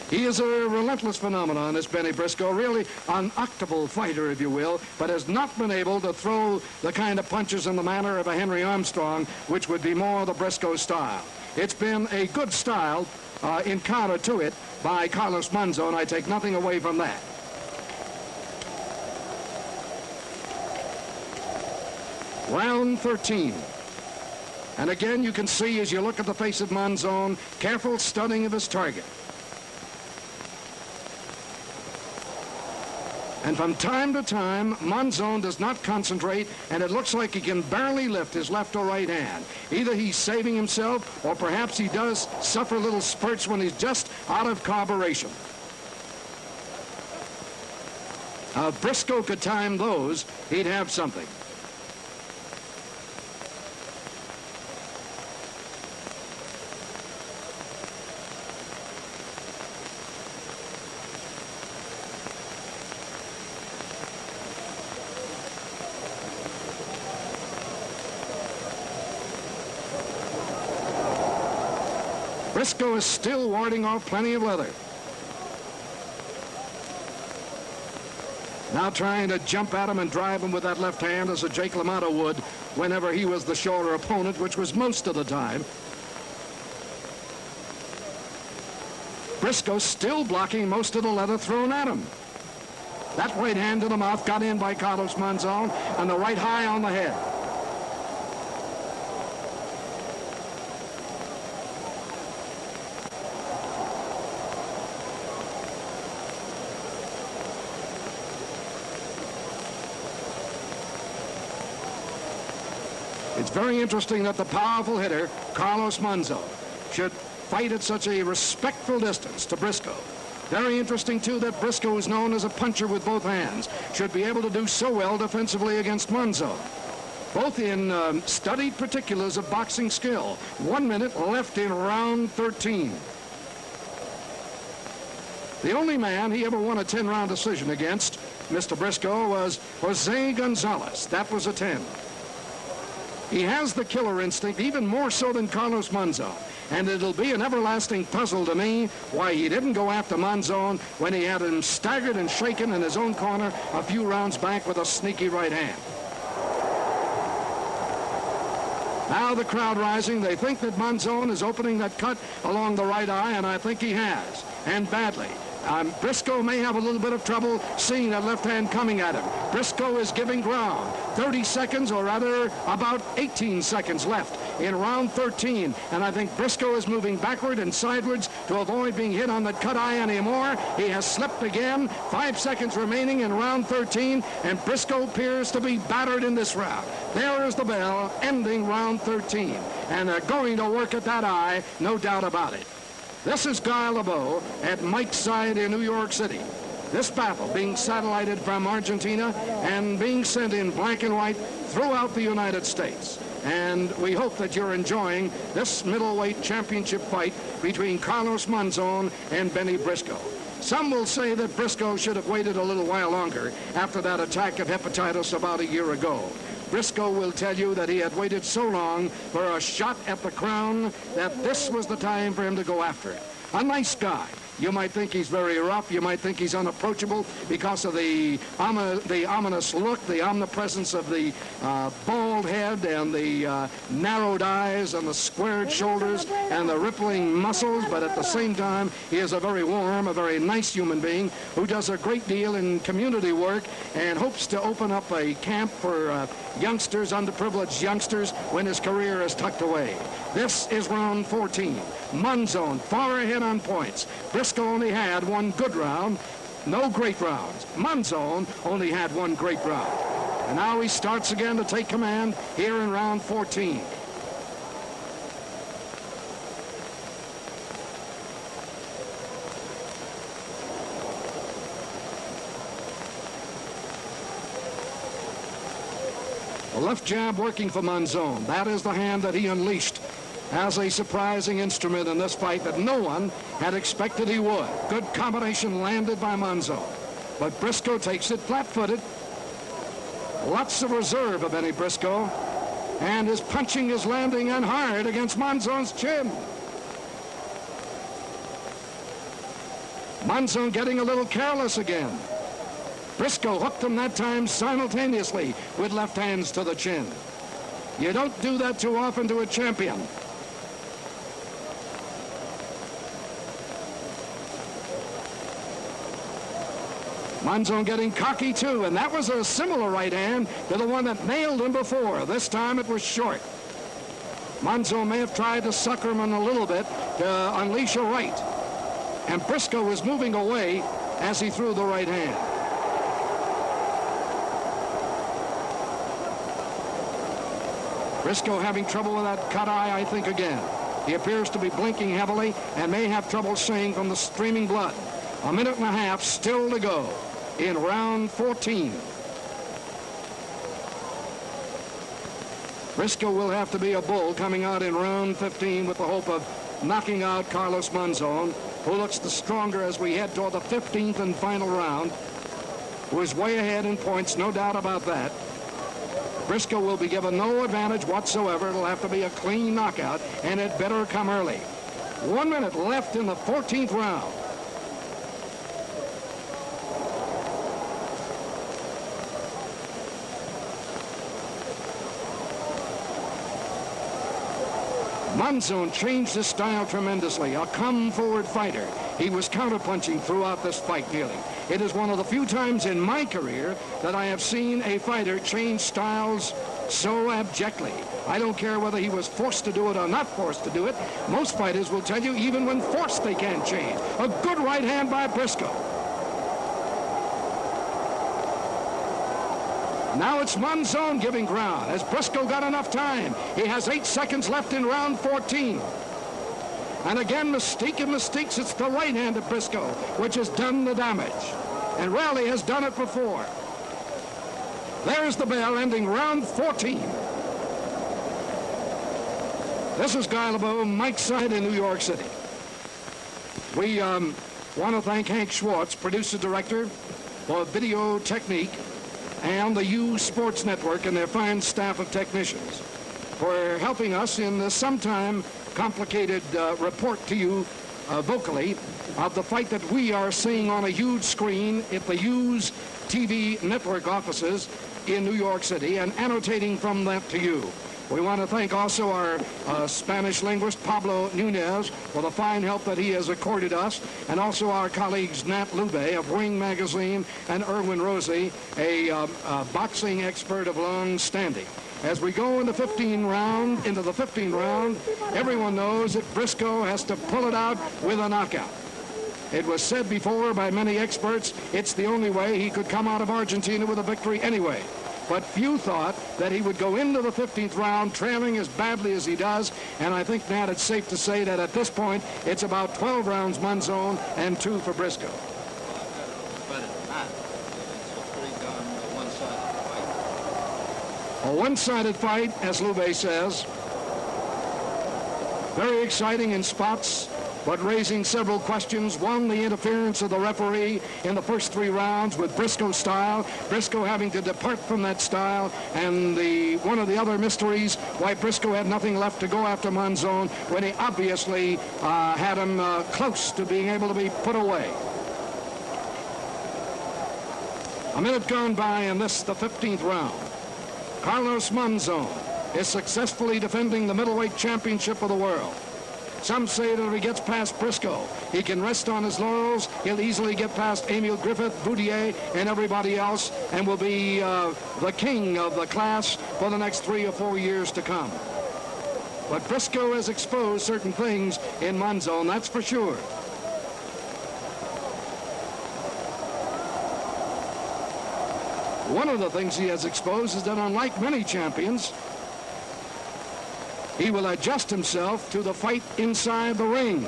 He is a relentless phenomenon, this Bennie Briscoe, really an octable fighter, if you will, but has not been able to throw the kind of punches in the manner of a Henry Armstrong, which would be more the Briscoe style. It's been a good style in counter to it by Carlos Monzon. I take nothing away from that. Round 13. And again, you can see as you look at the face of Monzon, careful studying of his target. And from time to time, Monzon does not concentrate, and it looks like he can barely lift his left or right hand. Either he's saving himself, or perhaps he does suffer little spurts when he's just out of carburation. If Briscoe could time those, he'd have something. Briscoe is still warding off plenty of leather. Now trying to jump at him and drive him with that left hand as a Jake LaMotta would whenever he was the shorter opponent, which was most of the time. Briscoe still blocking most of the leather thrown at him. That right hand to the mouth got in by Carlos Monzon, and the right high on the head. It's very interesting that the powerful hitter, Carlos Monzon, should fight at such a respectful distance to Briscoe. Very interesting, too, that Briscoe is known as a puncher with both hands. Should be able to do so well defensively against Monzon. Both in studied particulars of boxing skill. 1 minute left in round 13. The only man he ever won a 10-round decision against, Mr. Briscoe, was Jose Gonzalez. That was a 10. He has the killer instinct, even more so than Carlos Monzon. And it'll be an everlasting puzzle to me why he didn't go after Monzon when he had him staggered and shaken in his own corner a few rounds back with a sneaky right hand. Now the crowd rising. They think that Monzon is opening that cut along the right eye, and I think he has, and badly. Briscoe may have a little bit of trouble seeing that left hand coming at him. Briscoe is giving ground. 30 seconds, or rather about 18 seconds left in round 13. And I think Briscoe is moving backward and sideways to avoid being hit on the cut eye anymore. He has slipped again. 5 seconds remaining in round 13, and Briscoe appears to be battered in this round. There is the bell, ending round 13. And they're going to work at that eye, no doubt about it. This is Guy LeBeau at Mike's side in New York City. This battle being satellited from Argentina and being sent in black and white throughout the United States. And we hope that you're enjoying this middleweight championship fight between Carlos Monzon and Bennie Briscoe. Some will say that Briscoe should have waited a little while longer after that attack of hepatitis about a year ago. Briscoe will tell you that he had waited so long for a shot at the crown that this was the time for him to go after it. A nice guy. You might think he's very rough. You might think he's unapproachable because of the ominous look, the omnipresence of the bald head and the narrowed eyes and the squared shoulders and the rippling muscles. But at the same time, he is a very warm, a very nice human being who does a great deal in community work and hopes to open up a camp for youngsters, underprivileged youngsters, when his career is tucked away. This is round 14. Monzon far ahead on points. Briscoe only had one good round, no great rounds. Monzon only had one great round. And now he starts again to take command here in round 14. The left jab working for Monzon. That is the hand that he unleashed as a surprising instrument in this fight that no one had expected he would. Good combination landed by Monzon. But Briscoe takes it flat-footed. Lots of reserve of Bennie Briscoe. And his punching is landing and hard against Monzon's chin. Monzon getting a little careless again. Briscoe hooked him that time simultaneously with left hands to the chin. You don't do that too often to a champion. Monzon getting cocky too, and that was a similar right hand to the one that nailed him before. This time it was short. Monzon may have tried to sucker him in a little bit to unleash a right. And Briscoe was moving away as he threw the right hand. Briscoe having trouble with that cut eye, I think, again. He appears to be blinking heavily and may have trouble seeing from the streaming blood. A minute and a half still to go in round 14. Briscoe will have to be a bull coming out in round 15 with the hope of knocking out Carlos Monzon, who looks the stronger as we head toward the 15th and final round, who is way ahead in points, no doubt about that. Briscoe will be given no advantage whatsoever. It'll have to be a clean knockout, and it better come early. 1 minute left in the 14th round. Monzon changed his style tremendously, a come-forward fighter. He was counterpunching throughout this fight, nearly. It is one of the few times in my career that I have seen a fighter change styles so abjectly. I don't care whether he was forced to do it or not forced to do it. Most fighters will tell you even when forced they can't change. A good right hand by Briscoe. Now it's Monzon giving ground. Has Briscoe got enough time? He has 8 seconds left in round 14. And again, Mystique and Mystiques. It's the right hand of Briscoe, which has done the damage. And rarely has done it before. There's the bell ending round 14. This is Guy LeBeau, Mike's side in New York City. We want to thank Hank Schwartz, producer director, for video technique, and the U Sports Network and their fine staff of technicians for helping us in this sometime complicated report to you vocally of the fight that we are seeing on a huge screen at the U's TV network offices in New York City and annotating from that to you. We want to thank also our Spanish linguist, Pablo Nunez, for the fine help that he has accorded us, and also our colleagues Nat Lube of Ring Magazine and Erwin Rosie, a boxing expert of long standing. As we go into the 15th round, everyone knows that Briscoe has to pull it out with a knockout. It was said before by many experts, it's the only way he could come out of Argentina with a victory anyway. But few thought that he would go into the 15th round trailing as badly as he does, and I think, Nat, it's safe to say that at this point, it's about 12 rounds Monzon and 2 for Briscoe. A one-sided fight, as Lube says. Very exciting in spots, but raising several questions. One, the interference of the referee in the first 3 rounds with Briscoe's style, Briscoe having to depart from that style, and one of the other mysteries why Briscoe had nothing left to go after Monzon when he obviously had him close to being able to be put away. A minute gone by in this, the 15th round. Carlos Monzon is successfully defending the middleweight championship of the world. Some say that if he gets past Briscoe, he can rest on his laurels. He'll easily get past Emil Griffith, Boudier, and everybody else, and will be the king of the class for the next 3 or 4 years to come. But Briscoe has exposed certain things in Monzon, that's for sure. One of the things he has exposed is that, unlike many champions, he will adjust himself to the fight inside the ring,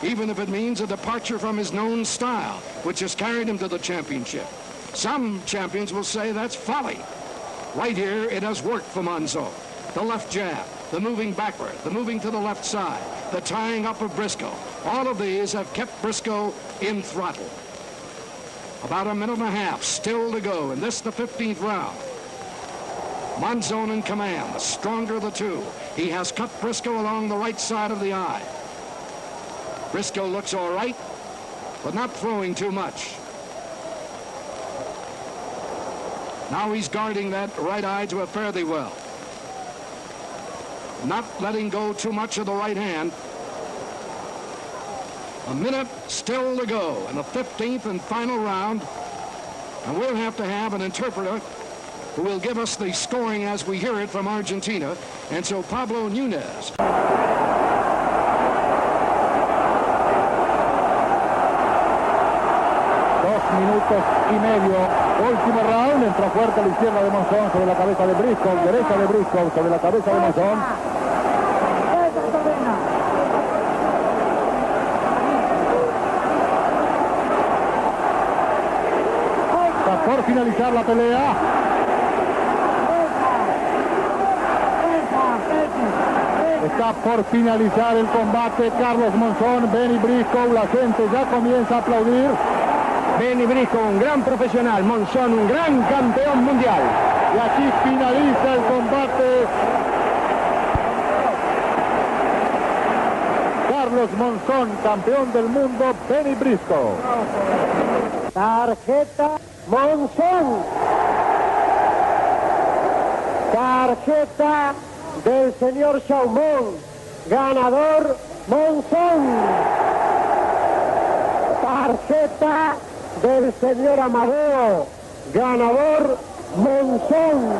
even if it means a departure from his known style, which has carried him to the championship. Some champions will say that's folly. Right here, it has worked for Monzon. The left jab, the moving backward, the moving to the left side, the tying up of Briscoe. All of these have kept Briscoe in throttle. About a minute and a half still to go, and this the 15th round. Monzon in command, the stronger of the two. He has cut Briscoe along the right side of the eye. Briscoe looks all right, but not throwing too much. Now he's guarding that right eye to a fairly well. Not letting go too much of the right hand. A minute still to go in the 15th and final round. And we'll have to have an interpreter who will give us the scoring as we hear it from Argentina. And so Pablo Nunez. 2 minutos y medio. Último round. Entró fuerte a la izquierda de Monzon sobre la cabeza de Briscoe. Derecha de Briscoe sobre la cabeza de Monzon. Está por finalizar la pelea. Está por finalizar el combate. Carlos Monzon, Bennie Briscoe. La gente ya comienza a aplaudir. Bennie Briscoe, un gran profesional. Monzon, un gran campeón mundial. Y aquí finaliza el combate. Carlos Monzon, campeón del mundo. Bennie Briscoe. Tarjeta Monzon. Tarjeta del señor Chaumont. Ganador Monzon. Tarjeta del señor Amadeo. Ganador Monzon.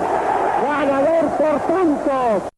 Ganador por tanto.